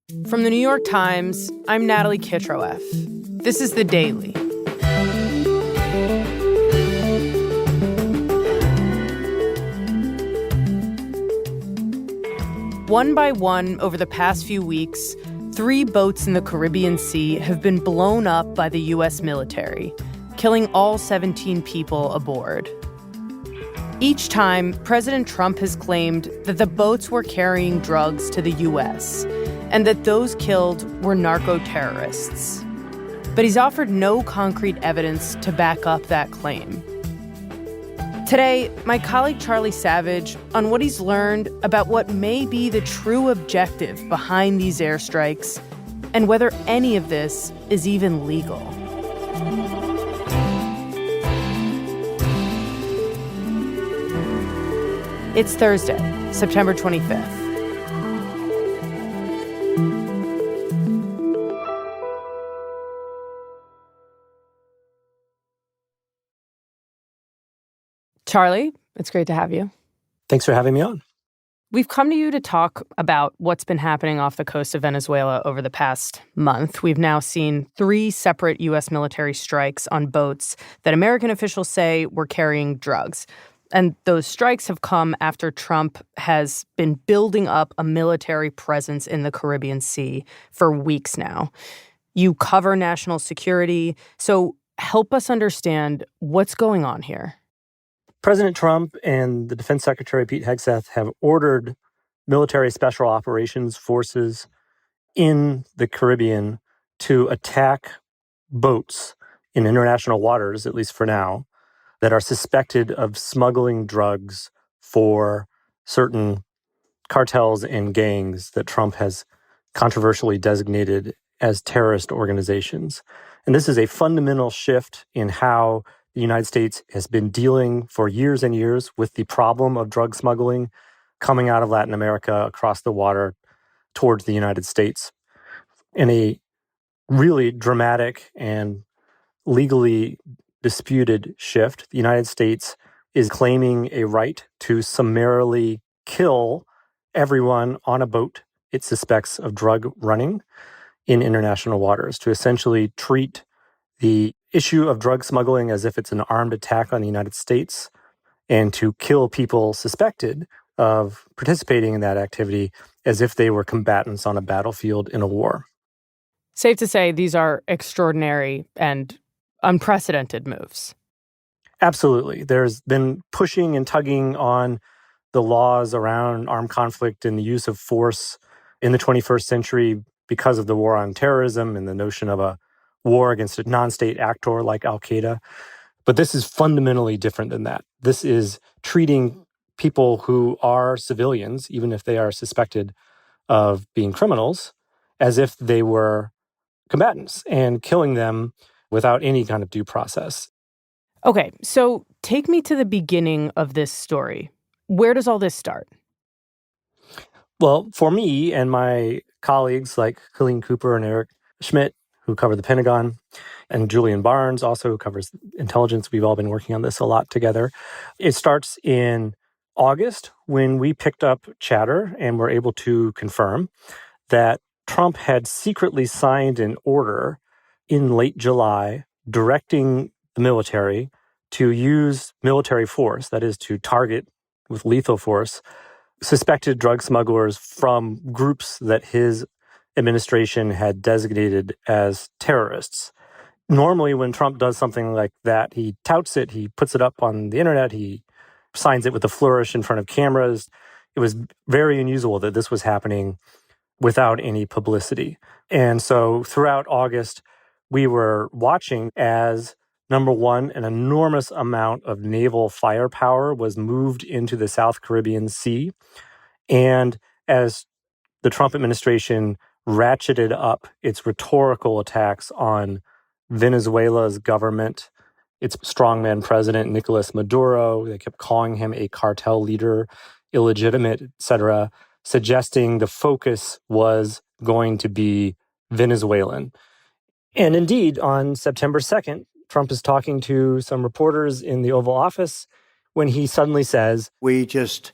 From the New York Times, I'm Natalie Kitroeff. This is The Daily. One by one, over the past few weeks, 3 boats in the Caribbean Sea have been blown up by the U.S. military, killing all 17 people aboard. Each time, President Trump has claimed that the boats were carrying drugs to the U.S. and that those killed were narco-terrorists. But he's offered no concrete evidence to back up that claim. Today, my colleague Charlie Savage on what he's learned about what may be the true objective behind these airstrikes and whether any of this is even legal. It's Thursday, September 25th. Charlie, it's great to have you. Thanks for having me on. We've come to you to talk about what's been happening off the coast of Venezuela over the past month. We've now seen 3 separate U.S. military strikes on boats that American officials say were carrying drugs. And those strikes have come after Trump has been building up a military presence in the Caribbean Sea for weeks now. You cover national security, so help us understand what's going on here. President Trump and the Defense Secretary Pete Hegseth have ordered military special operations forces in the Caribbean to attack boats in international waters, at least for now, that are suspected of smuggling drugs for certain cartels and gangs that Trump has controversially designated as terrorist organizations. And this is a fundamental shift in how the United States has been dealing for years and years with the problem of drug smuggling coming out of Latin America across the water towards the United States. In a really dramatic and legally disputed shift, the United States is claiming a right to summarily kill everyone on a boat it suspects of drug running in international waters, to essentially treat the issue of drug smuggling as if it's an armed attack on the United States, and to kill people suspected of participating in that activity as if they were combatants on a battlefield in a war. Safe to say these are extraordinary and unprecedented moves. Absolutely. There's been pushing and tugging on the laws around armed conflict and the use of force in the 21st century because of the war on terrorism and the notion of a war against a non-state actor like Al-Qaeda. But this is fundamentally different than that. This is treating people who are civilians, even if they are suspected of being criminals, as if they were combatants and killing them without any kind of due process. Okay, so take me to the beginning of this story. Where does all this start? Well, for me and my colleagues like Colleen Cooper and Eric Schmidt, who cover the Pentagon, and Julian Barnes, also who covers intelligence, we've all been working on this a lot together. It starts in August when we picked up chatter and were able to confirm that Trump had secretly signed an order in late July directing the military to use military force, that is, to target with lethal force, suspected drug smugglers from groups that his administration had designated as terrorists. Normally, when Trump does something like that, he touts it, he puts it up on the internet, he signs it with a flourish in front of cameras. It was very unusual that this was happening without any publicity. And so throughout August, we were watching as, number one, an enormous amount of naval firepower was moved into the South Caribbean Sea. And as the Trump administration ratcheted up its rhetorical attacks on Venezuela's government, its strongman president, Nicolas Maduro, they kept calling him a cartel leader, illegitimate, etc., suggesting the focus was going to be Venezuelan. And indeed, on September 2nd, Trump is talking to some reporters in the Oval Office when he suddenly says, "We just,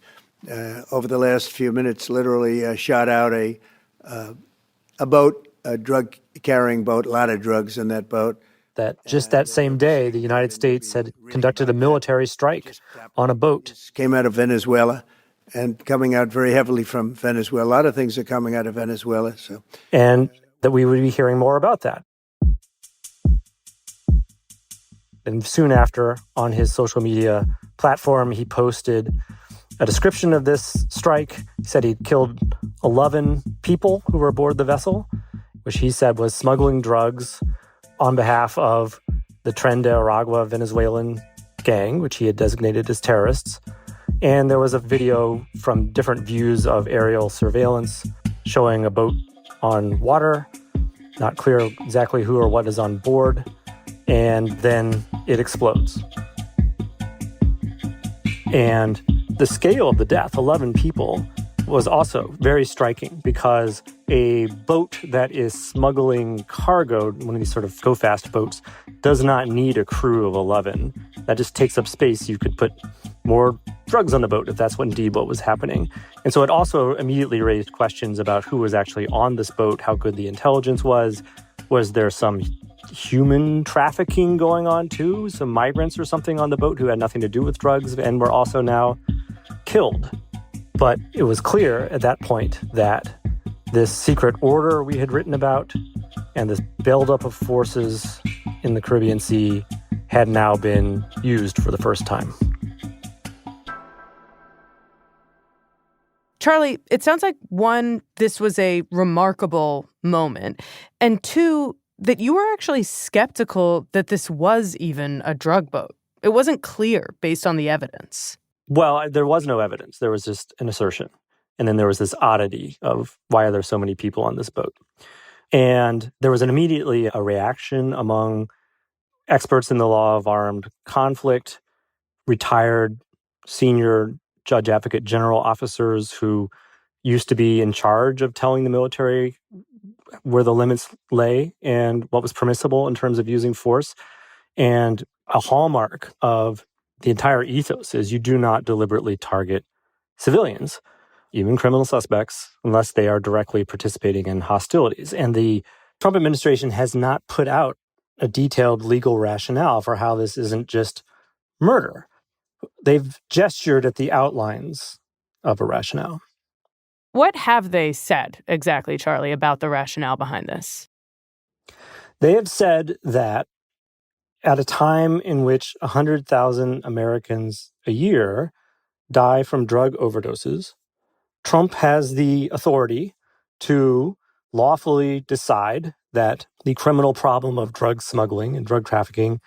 over the last few minutes, literally shot out a a boat, a drug-carrying boat, a lot of drugs in that boat. That just that same day, the United States had conducted a military strike on a boat. Came out of Venezuela and coming out very heavily from Venezuela. A lot of things are coming out of Venezuela. And that we would be hearing more about that. And soon after, on his social media platform, he posted a description of this strike. He said he'd killed 11 people who were aboard the vessel, which he said was smuggling drugs on behalf of the Tren de Aragua Venezuelan gang, which he had designated as terrorists. And there was a video from different views of aerial surveillance showing a boat on water, not clear exactly who or what is on board, and then it explodes. And the scale of the death, 11 people, was also very striking because a boat that is smuggling cargo, one of these sort of go-fast boats, does not need a crew of 11. That just takes up space. You could put more drugs on the boat if that's indeed what was happening. And so it also immediately raised questions about who was actually on this boat, how good the intelligence was. Was there some human trafficking going on too? Some migrants or something on the boat who had nothing to do with drugs and were also now killed? But it was clear at that point that this secret order we had written about and this buildup of forces in the Caribbean Sea had now been used for the first time. Charlie, it sounds like, one, this was a remarkable moment, and two, that you were actually skeptical that this was even a drug boat. It wasn't clear based on the evidence. Well, there was no evidence. There was just an assertion. And then there was this oddity of why are there so many people on this boat? And there was immediately a reaction among experts in the law of armed conflict, retired senior judge advocate general officers who used to be in charge of telling the military where the limits lay and what was permissible in terms of using force. And a hallmark of the entire ethos is you do not deliberately target civilians, even criminal suspects, unless they are directly participating in hostilities. And the Trump administration has not put out a detailed legal rationale for how this isn't just murder. They've gestured at the outlines of a rationale. What have they said exactly, Charlie, about the rationale behind this? They have said that at a time in which 100,000 Americans a year die from drug overdoses, Trump has the authority to lawfully decide that the criminal problem of drug smuggling and drug trafficking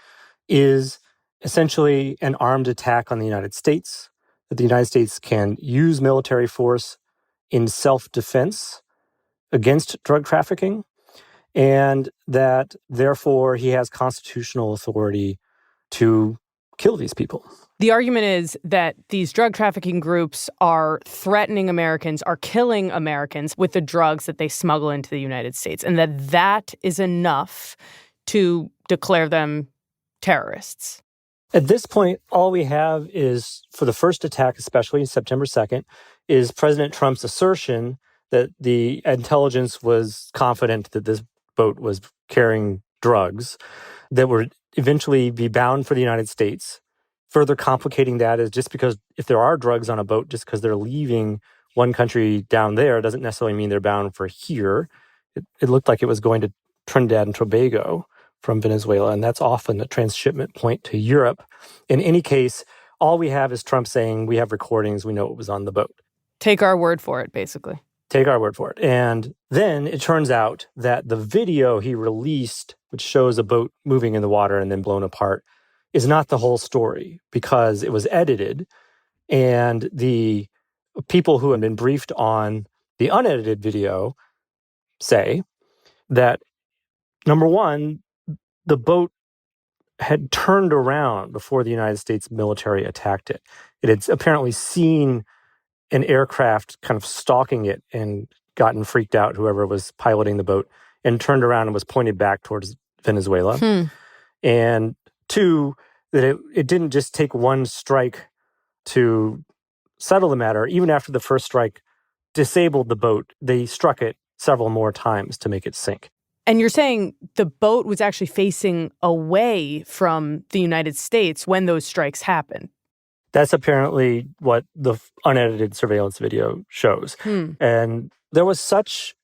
is essentially an armed attack on the United States, that the United States can use military force in self-defense against drug trafficking, and that therefore he has constitutional authority to kill these people. The argument is that these drug trafficking groups are threatening Americans, are killing Americans with the drugs that they smuggle into the United States, and that is enough to declare them terrorists. At this point, all we have is, for the first attack, especially September 2nd, is President Trump's assertion that the intelligence was confident that this boat was carrying drugs that would eventually be bound for the United States. Further complicating that is just because if there are drugs on a boat, just because they're leaving one country down there doesn't necessarily mean they're bound for here. It looked like it was going to Trinidad and Tobago from Venezuela, and that's often a transshipment point to Europe. In any case, all we have is Trump saying, we have recordings, we know what was on the boat. Take our word for it, basically. Take our word for it. And then it turns out that the video he released, which shows a boat moving in the water and then blown apart, is not the whole story because it was edited. And the people who have been briefed on the unedited video say that, number one, the boat had turned around before the United States military attacked it. It had apparently seen an aircraft kind of stalking it and gotten freaked out, whoever was piloting the boat, and turned around and was pointed back towards Venezuela. And two, that it didn't just take one strike to settle the matter. Even after the first strike disabled the boat, they struck it several more times to make it sink. And you're saying the boat was actually facing away from the United States when those strikes happened. That's apparently what the unedited surveillance video shows. And there was such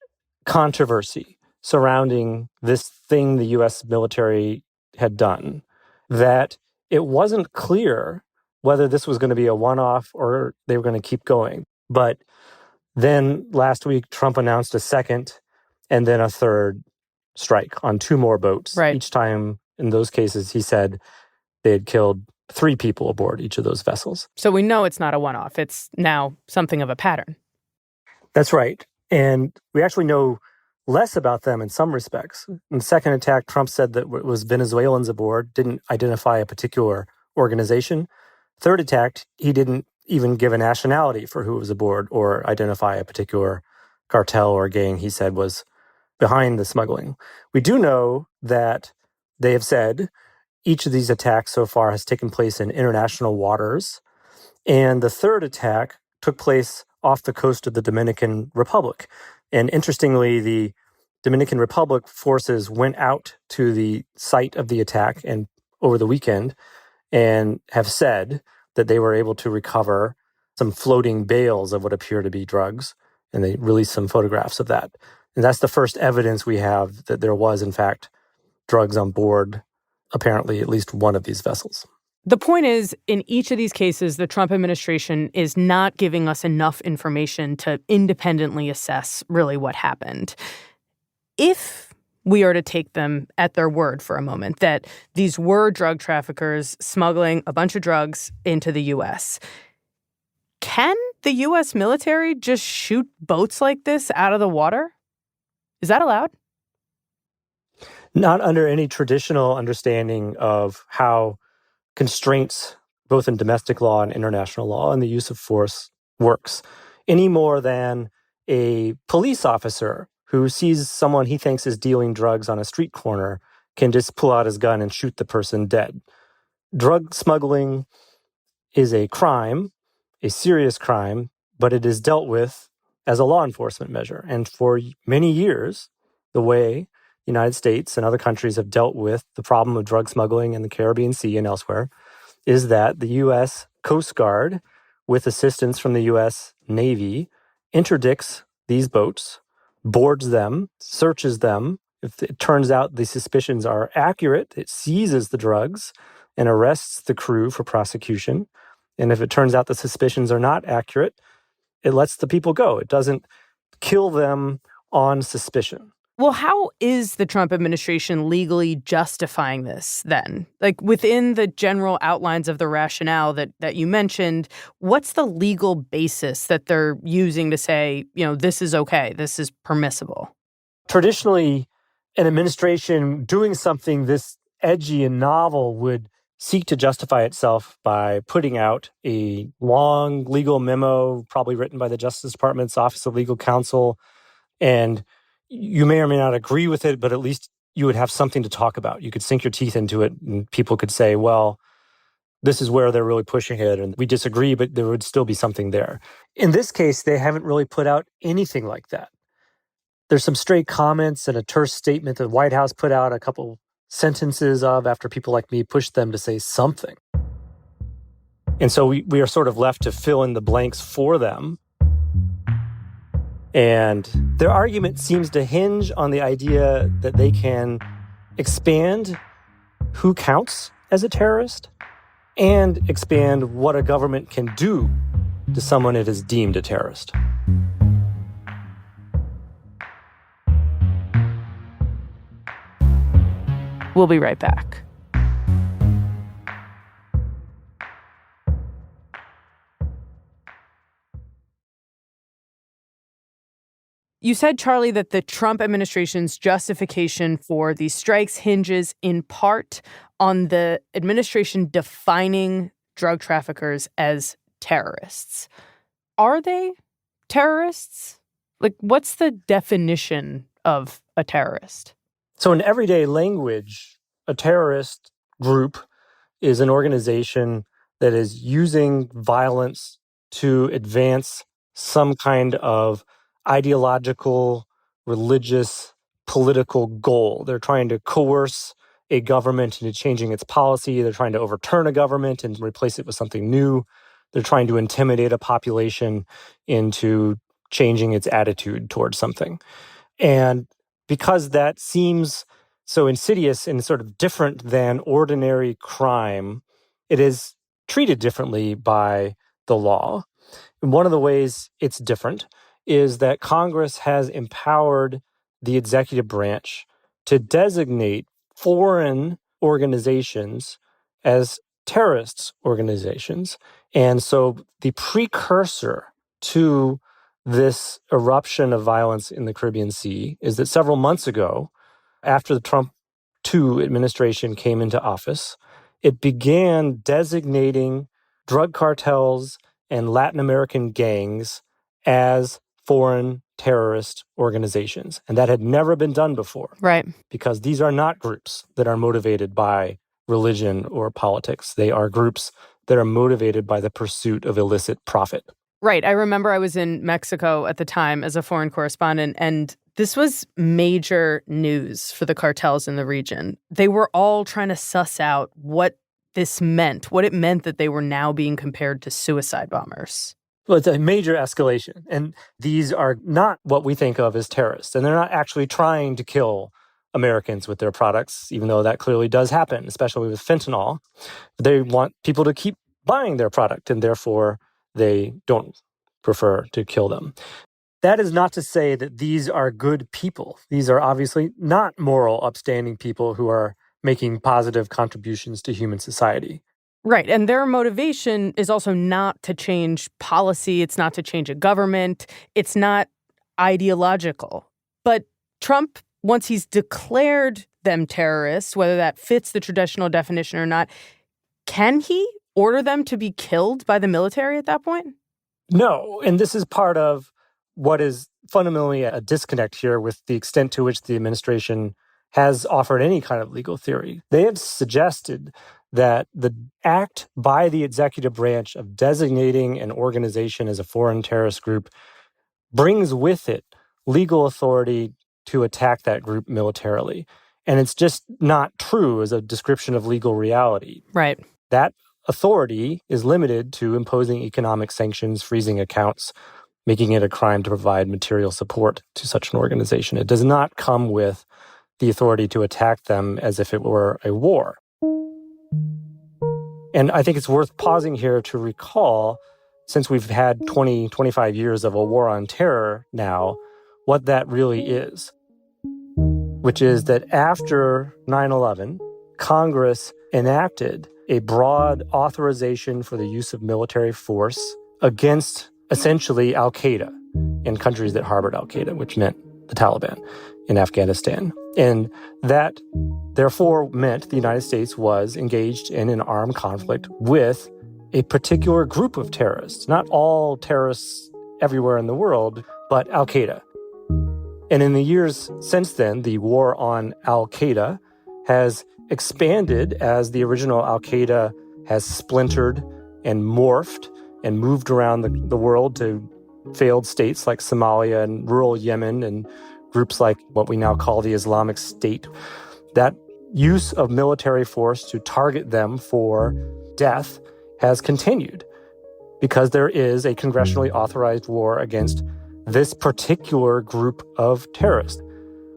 controversy surrounding this thing the U.S. military had done that it wasn't clear whether this was going to be a one-off or they were going to keep going. But then last week, Trump announced a second and then a third strike on 2 more boats. Right. Each time in those cases, he said they had killed 3 people aboard each of those vessels. So we know it's not a one-off. It's now something of a pattern. That's right. And we actually know less about them in some respects. In the second attack, Trump said that it was Venezuelans aboard, didn't identify a particular organization. Third attack, he didn't even give a nationality for who was aboard or identify a particular cartel or gang he said was behind the smuggling. We do know that they have said each of these attacks so far has taken place in international waters. And the third attack took place off the coast of the Dominican Republic. And interestingly, the Dominican Republic forces went out to the site of the attack and over the weekend and have said that they were able to recover some floating bales of what appear to be drugs. And they released some photographs of that. And that's the first evidence we have that there was, in fact, drugs on board, apparently at least one of these vessels. The point is, in each of these cases, the Trump administration is not giving us enough information to independently assess really what happened. If we are to take them at their word for a moment, that these were drug traffickers smuggling a bunch of drugs into the U.S., can the U.S. military just shoot boats like this out of the water? Is that allowed? Not under any traditional understanding of how constraints, both in domestic law and international law, and the use of force works, any more than a police officer who sees someone he thinks is dealing drugs on a street corner can just pull out his gun and shoot the person dead. Drug smuggling is a crime, a serious crime, but it is dealt with as a law enforcement measure. And for many years, the way the United States and other countries have dealt with the problem of drug smuggling in the Caribbean Sea and elsewhere is that the U.S. Coast Guard, with assistance from the U.S. Navy, interdicts these boats, boards them, searches them. If it turns out the suspicions are accurate, it seizes the drugs and arrests the crew for prosecution. And if it turns out the suspicions are not accurate, it lets the people go. It doesn't kill them on suspicion. Well, how is the Trump administration legally justifying this then? Like within the general outlines of the rationale that you mentioned, what's the legal basis that they're using to say, this is okay, this is permissible? Traditionally, an administration doing something this edgy and novel would seek to justify itself by putting out a long legal memo, probably written by the Justice Department's Office of Legal Counsel, and you may or may not agree with it, but at least you would have something to talk about. You could sink your teeth into it, and people could say, well, this is where they're really pushing it, and we disagree, but there would still be something there. In this case, they haven't really put out anything like that. There's some stray comments and a terse statement that the White House put out a couple sentences of after people like me pushed them to say something. And so we are sort of left to fill in the blanks for them. And their argument seems to hinge on the idea that they can expand who counts as a terrorist and expand what a government can do to someone it has deemed a terrorist. We'll be right back. You said, Charlie, that the Trump administration's justification for these strikes hinges in part on the administration defining drug traffickers as terrorists. Are they terrorists? Like, what's the definition of a terrorist? So in everyday language, a terrorist group is an organization that is using violence to advance some kind of ideological religious political goal. They're trying to coerce a government into changing its policy. They're trying to overturn a government and replace it with something new. They're trying to intimidate a population into changing its attitude towards something. And because that seems so insidious and sort of different than ordinary crime, it is treated differently by the law. And one of the ways it's different is that Congress has empowered the executive branch to designate foreign organizations as terrorist organizations. And so the precursor to this eruption of violence in the Caribbean Sea is that several months ago, after the Trump II administration came into office, it began designating drug cartels and Latin American gangs as foreign terrorist organizations. And that had never been done before. Right. Because these are not groups that are motivated by religion or politics. They are groups that are motivated by the pursuit of illicit profit. Right. I remember I was in Mexico at the time as a foreign correspondent, and this was major news for the cartels in the region. They were all trying to suss out what this meant, what it meant that they were now being compared to suicide bombers. Well, it's a major escalation. And these are not what we think of as terrorists. And they're not actually trying to kill Americans with their products, even though that clearly does happen, especially with fentanyl. They want people to keep buying their product, and therefore they don't prefer to kill them. That is not to say that these are good people. These are obviously not moral, upstanding people who are making positive contributions to human society. Right. And their motivation is also not to change policy. It's not to change a government. It's not ideological. But Trump, once he's declared them terrorists, whether that fits the traditional definition or not, can he order them to be killed by the military at that point? No. And this is part of what is fundamentally a disconnect here with the extent to which the administration has offered any kind of legal theory. They have suggested that the act by the executive branch of designating an organization as a foreign terrorist group brings with it legal authority to attack that group militarily. And it's just not true as a description of legal reality. Right. That authority is limited to imposing economic sanctions, freezing accounts, making it a crime to provide material support to such an organization. It does not come with the authority to attack them as if it were a war. And I think it's worth pausing here to recall, since we've had 20, 25 years of a war on terror now, what that really is. Which is that after 9/11, Congress enacted a broad authorization for the use of military force against essentially al-Qaeda in countries that harbored al-Qaeda, which meant the Taliban in Afghanistan. And that therefore meant the United States was engaged in an armed conflict with a particular group of terrorists, not all terrorists everywhere in the world, but al-Qaeda. And in the years since then, the war on al-Qaeda has expanded as the original al-Qaeda has splintered and morphed and moved around the world to failed states like Somalia and rural Yemen and groups like what we now call the Islamic State. That use of military force to target them for death has continued because there is a congressionally authorized war against this particular group of terrorists.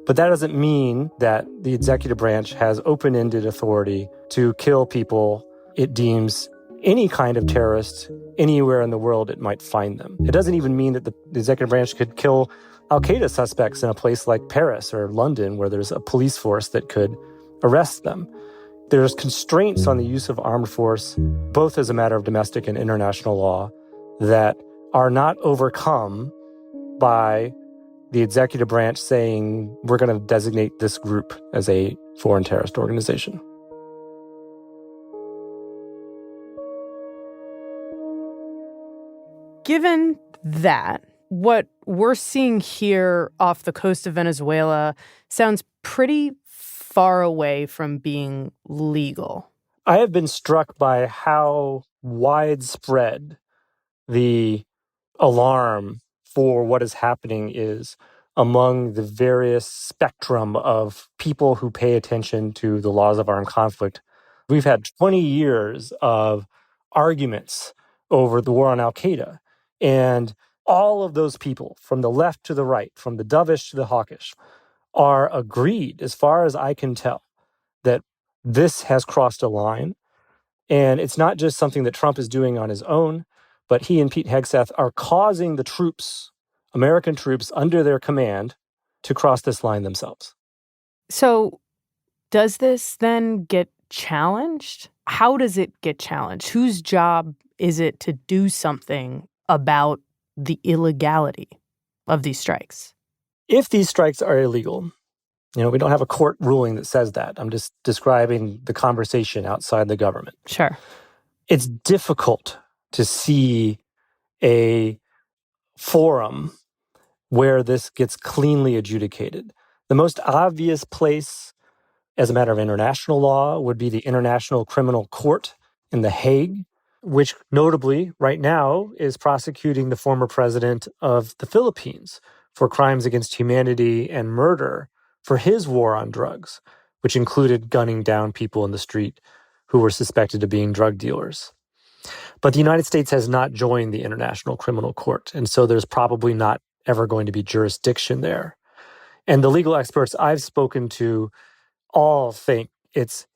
But that doesn't mean that the executive branch has open-ended authority to kill people it deems any kind of terrorist anywhere in the world it might find them. It doesn't even mean that the executive branch could kill al-Qaeda suspects in a place like Paris or London where there's a police force that could arrest them. There's constraints on the use of armed force, both as a matter of domestic and international law, that are not overcome by the executive branch saying, we're going to designate this group as a foreign terrorist organization. Given that, what we're seeing here off the coast of Venezuela sounds pretty far away from being legal. I have been struck by how widespread the alarm for what is happening is among the various spectrum of people who pay attention to the laws of armed conflict. We've had 20 years of arguments over the war on al-Qaeda. And all of those people, from the left to the right, from the dovish to the hawkish, are agreed, as far as I can tell, that this has crossed a line. And it's not just something that Trump is doing on his own, but he and Pete Hegseth are causing the troops, American troops under their command, to cross this line themselves. So does this then get challenged? How does it get challenged? Whose job is it to do something about the illegality of these strikes? If these strikes are illegal, we don't have a court ruling that says that. I'm just describing the conversation outside the government. Sure. It's difficult to see a forum where this gets cleanly adjudicated. The most obvious place, as a matter of international law, would be the International Criminal Court in The Hague, which notably right now is prosecuting the former president of the Philippines for crimes against humanity and murder for his war on drugs, which included gunning down people in the street who were suspected of being drug dealers. But the United States has not joined the International Criminal Court, and so there's probably not ever going to be jurisdiction there. And the legal experts I've spoken to all think it's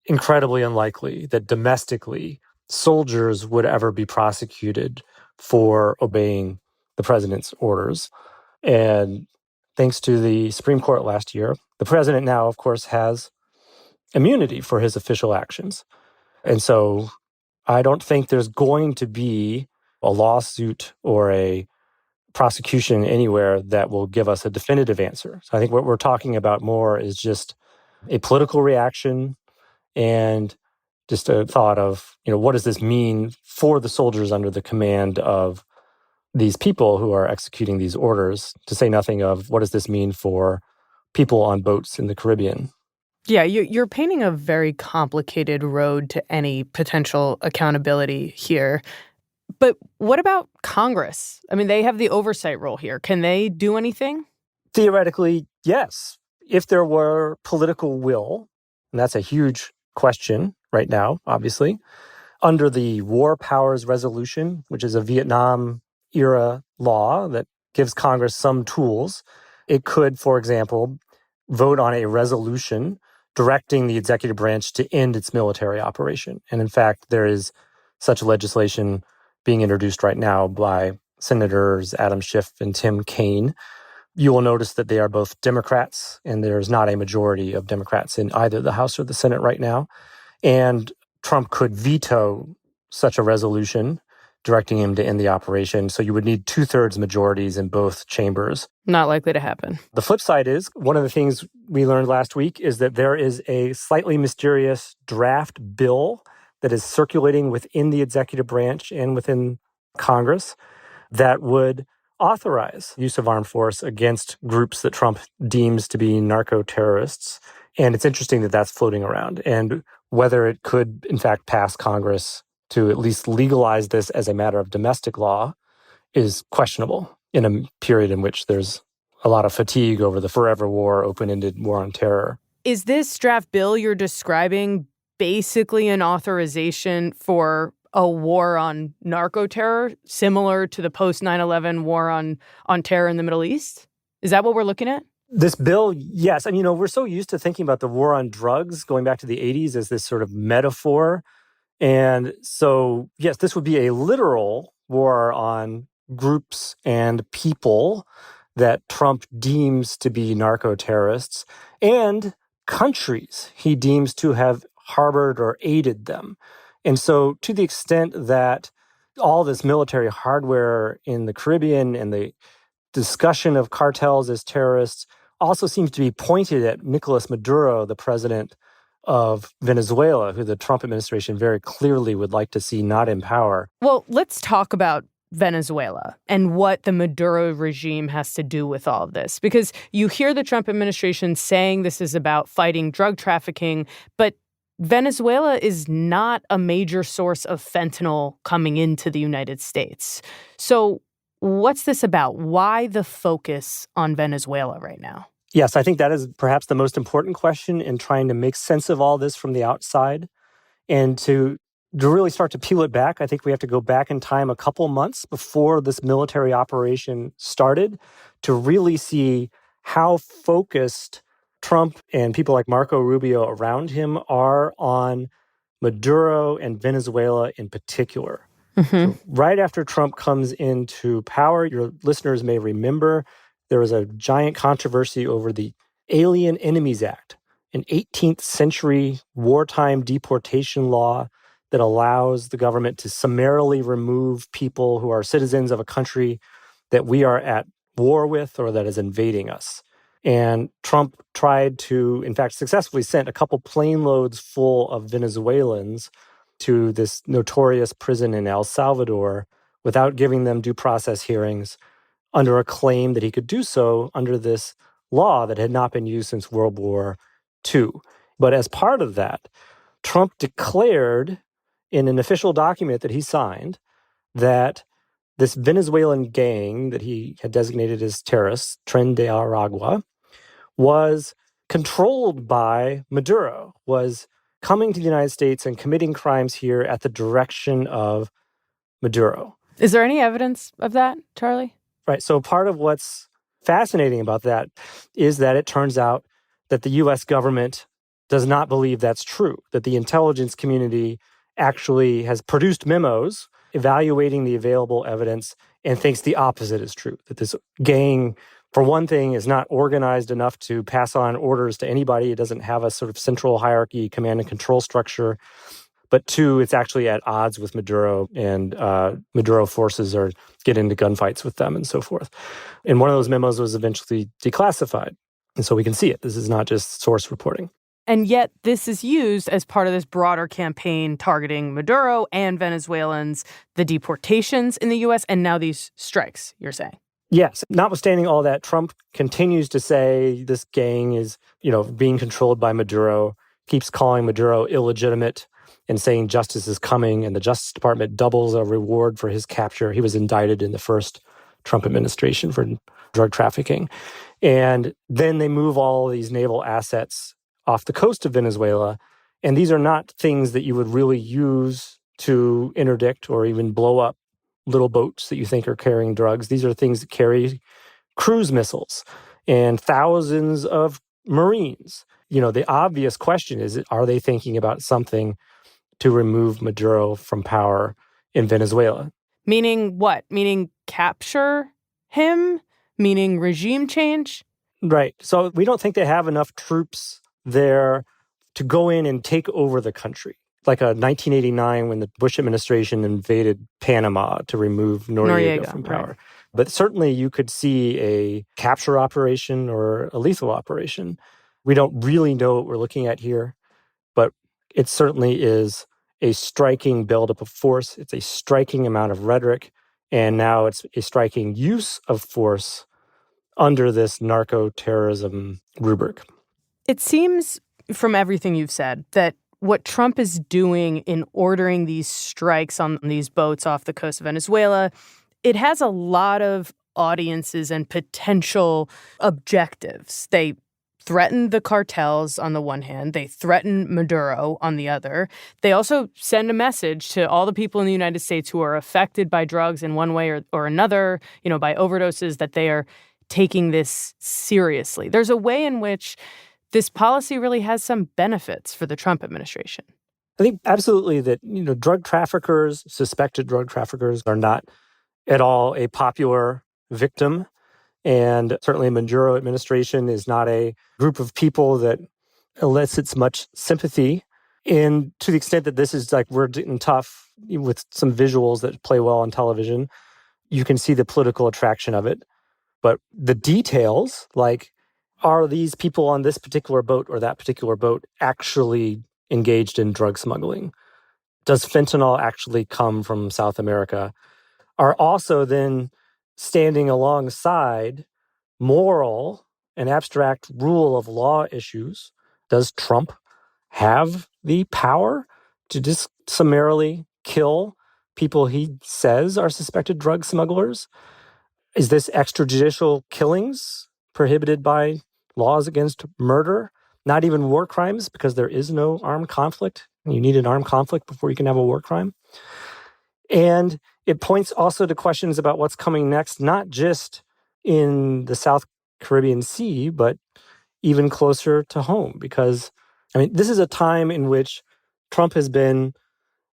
incredibly unlikely that domestically soldiers would ever be prosecuted for obeying the president's orders. And thanks to the Supreme Court last year, the president now, of course, has immunity for his official actions. And so I don't think there's going to be a lawsuit or a prosecution anywhere that will give us a definitive answer. So I think what we're talking about more is just a political reaction and just a thought of, what does this mean for the soldiers under the command of these people who are executing these orders, to say nothing of what does this mean for people on boats in the Caribbean. Yeah, you're painting a very complicated road to any potential accountability here. But what about Congress? I mean, they have the oversight role here. Can they do anything? Theoretically, yes. If there were political will, and that's a huge question right now, obviously, under the War Powers Resolution, which is a Vietnam-era law that gives Congress some tools, it could, for example, vote on a resolution directing the executive branch to end its military operation. And in fact, there is such legislation being introduced right now by Senators Adam Schiff and Tim Kaine. You will notice that they are both Democrats, and there's not a majority of Democrats in either the House or the Senate right now. And Trump could veto such a resolution directing him to end the operation. So you would need 2/3 majorities in both chambers. Not likely to happen. The flip side is, one of the things we learned last week is that there is a slightly mysterious draft bill that is circulating within the executive branch and within Congress that would authorize use of armed force against groups that Trump deems to be narco-terrorists. And it's interesting that that's floating around. And whether it could, in fact, pass Congress to at least legalize this as a matter of domestic law is questionable in a period in which there's a lot of fatigue over the forever war, open-ended war on terror. Is this draft bill you're describing basically an authorization for a war on narco-terror, similar to the post-9/11 war on terror in the Middle East? Is that what we're looking at? This bill, yes. I mean, we're so used to thinking about the war on drugs going back to the 80s as this sort of metaphor. And so, yes, this would be a literal war on groups and people that Trump deems to be narco-terrorists and countries he deems to have harbored or aided them. And so to the extent that all this military hardware in the Caribbean and the discussion of cartels as terrorists also seems to be pointed at Nicolas Maduro, the president of Venezuela, who the Trump administration very clearly would like to see not in power. Well, let's talk about Venezuela and what the Maduro regime has to do with all of this. Because you hear the Trump administration saying this is about fighting drug trafficking, but Venezuela is not a major source of fentanyl coming into the United States. So What's this about? Why the focus on Venezuela right now? Yes, I think that is perhaps the most important question in trying to make sense of all this from the outside. And to really start to peel it back, I think we have to go back in time a couple months before this military operation started to really see how focused Trump and people like Marco Rubio around him are on Maduro and Venezuela in particular. So right after Trump comes into power, your listeners may remember there was a giant controversy over the Alien Enemies Act, an 18th century wartime deportation law that allows the government to summarily remove people who are citizens of a country that we are at war with or that is invading us. And Trump tried to, in fact, successfully sent a couple plane loads full of Venezuelans to this notorious prison in El Salvador without giving them due process hearings under a claim that he could do so under this law that had not been used since World War II. But as part of that, Trump declared in an official document that he signed that this Venezuelan gang that he had designated as terrorists, Tren de Aragua, was controlled by Maduro, was coming to the United States and committing crimes here at the direction of Maduro. Is there any evidence of that, Charlie? Right. So part of what's fascinating about that is that it turns out that the U.S. government does not believe that's true, that the intelligence community actually has produced memos evaluating the available evidence and thinks the opposite is true, that this gang, for one thing, is not organized enough to pass on orders to anybody. It doesn't have a sort of central hierarchy, command and control structure. But two, it's actually at odds with Maduro, and Maduro forces are get into gunfights with them and so forth. And one of those memos was eventually declassified. And so we can see it. This is not just source reporting. And yet this is used as part of this broader campaign targeting Maduro and Venezuelans, the deportations in the U.S., and now these strikes, you're saying. Yes. Notwithstanding all that, Trump continues to say this gang is, being controlled by Maduro, keeps calling Maduro illegitimate and saying justice is coming, and the Justice Department doubles a reward for his capture. He was indicted in the first Trump administration for drug trafficking. And then they move all these naval assets off the coast of Venezuela. And these are not things that you would really use to interdict or even blow up little boats that you think are carrying drugs. These are things that carry cruise missiles and thousands of Marines. The obvious question is, are they thinking about something to remove Maduro from power in Venezuela? Meaning what? Meaning capture him? Meaning regime change? Right. So we don't think they have enough troops there to go in and take over the country. Like 1989 when the Bush administration invaded Panama to remove Noriega from power. Right. But certainly you could see a capture operation or a lethal operation. We don't really know what we're looking at here, but it certainly is a striking buildup of force. It's a striking amount of rhetoric, and now it's a striking use of force under this narco-terrorism rubric. It seems from everything you've said that what Trump is doing in ordering these strikes on these boats off the coast of Venezuela, it has a lot of audiences and potential objectives. They threaten the cartels on the one hand. They threaten Maduro on the other. They also send a message to all the people in the United States who are affected by drugs in one way or another, by overdoses, that they are taking this seriously. There's a way in which this policy really has some benefits for the Trump administration. I think absolutely that, drug traffickers, suspected drug traffickers, are not at all a popular victim. And certainly the Maduro administration is not a group of people that elicits much sympathy. And to the extent that this is like we're getting tough with some visuals that play well on television, you can see the political attraction of it. But the details, like, are these people on this particular boat or that particular boat actually engaged in drug smuggling? Does fentanyl actually come from South America? Are also then standing alongside moral and abstract rule of law issues. Does Trump have the power to just summarily kill people he says are suspected drug smugglers? Is this extrajudicial killings prohibited by laws against murder? Not even war crimes, because there is no armed conflict. You need an armed conflict before you can have a war crime. And it points also to questions about what's coming next, not just in the South Caribbean Sea, but even closer to home. Because, this is a time in which Trump has been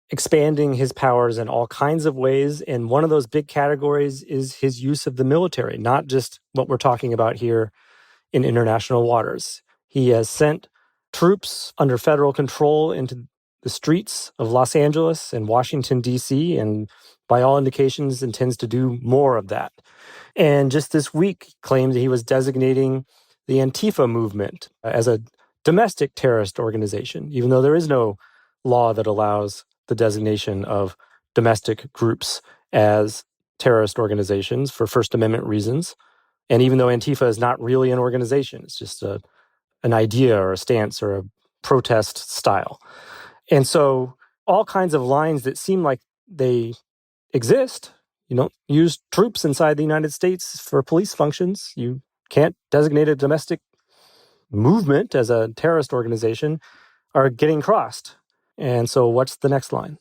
expanding his powers in all kinds of ways. And one of those big categories is his use of the military, not just what we're talking about here in international waters. He has sent troops under federal control into the streets of Los Angeles and Washington, D.C., and by all indications intends to do more of that. And just this week claimed that he was designating the Antifa movement as a domestic terrorist organization, even though there is no law that allows the designation of domestic groups as terrorist organizations for First Amendment reasons. And even though Antifa is not really an organization, it's just an idea or a stance or a protest style. And so all kinds of lines that seem like they exist. You don't use troops inside the United States for police functions. You can't designate a domestic movement as a terrorist organization, are getting crossed. And so what's the next line?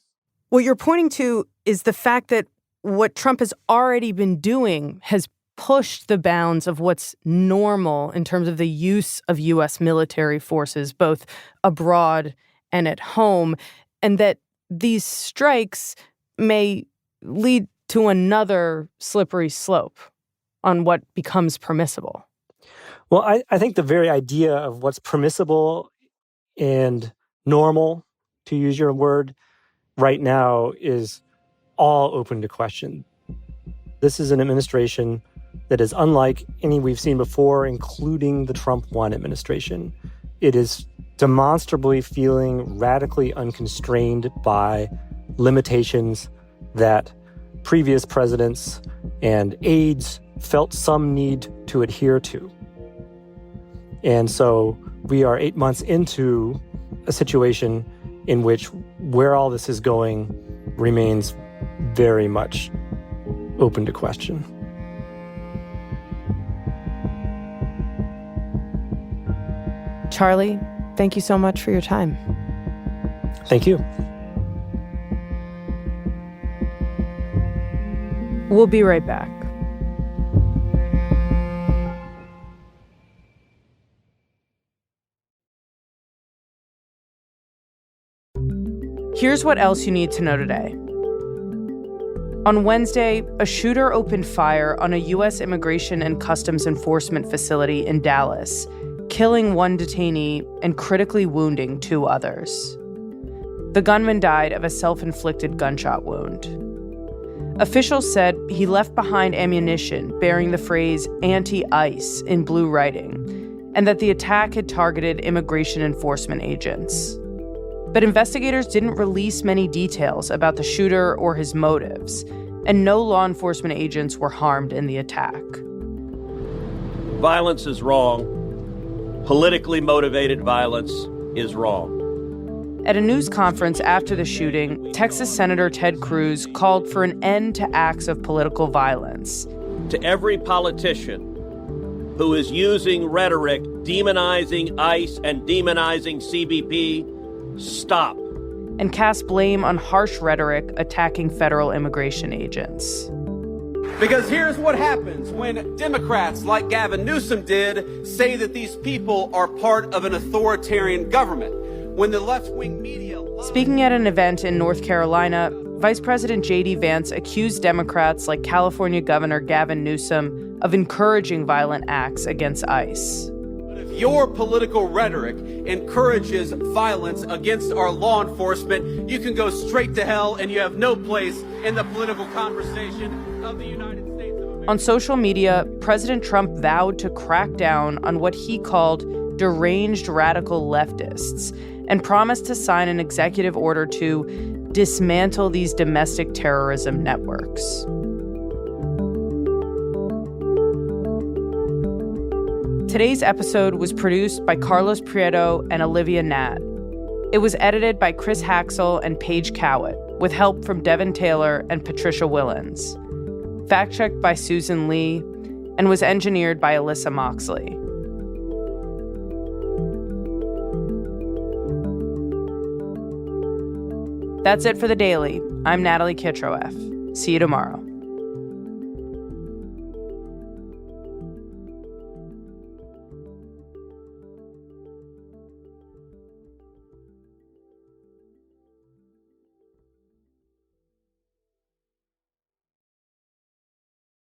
What you're pointing to is the fact that what Trump has already been doing has pushed the bounds of what's normal in terms of the use of U.S. military forces, both abroad and at home, and that these strikes may lead to another slippery slope on what becomes permissible. Well, I think the very idea of what's permissible and normal, to use your word, right now is all open to question. This is an administration that is unlike any we've seen before, including the Trump 1 administration. It is demonstrably feeling radically unconstrained by limitations that previous presidents and aides felt some need to adhere to. And so we are 8 months into a situation in which where all this is going remains very much open to question. Charlie, thank you so much for your time. Thank you. We'll be right back. Here's what else you need to know today. On Wednesday, a shooter opened fire on a U.S. Immigration and Customs Enforcement facility in Dallas, killing one detainee and critically wounding 2 others. The gunman died of a self-inflicted gunshot wound. Officials said he left behind ammunition bearing the phrase anti-ICE in blue writing, and that the attack had targeted immigration enforcement agents. But investigators didn't release many details about the shooter or his motives, and no law enforcement agents were harmed in the attack. Violence is wrong. Politically motivated violence is wrong. At a news conference after the shooting, Texas Senator Ted Cruz called for an end to acts of political violence. To every politician who is using rhetoric demonizing ICE and demonizing CBP, stop. And cast blame on harsh rhetoric attacking federal immigration agents. Because here's what happens when Democrats like Gavin Newsom did say that these people are part of an authoritarian government. When the left-wing media... Speaking at an event in North Carolina, Vice President J.D. Vance accused Democrats like California Governor Gavin Newsom of encouraging violent acts against ICE. But if your political rhetoric encourages violence against our law enforcement, you can go straight to hell and you have no place in the political conversation of the United States of America. On social media, President Trump vowed to crack down on what he called deranged radical leftists and promised to sign an executive order to dismantle these domestic terrorism networks. Today's episode was produced by Carlos Prieto and Olivia Nat. It was edited by Chris Haxel and Paige Cowett, with help from Devin Taylor and Patricia Willens. fact-checked by Susan Lee, and was engineered by Alyssa Moxley. That's it for The Daily. I'm Natalie Kitroeff. See you tomorrow.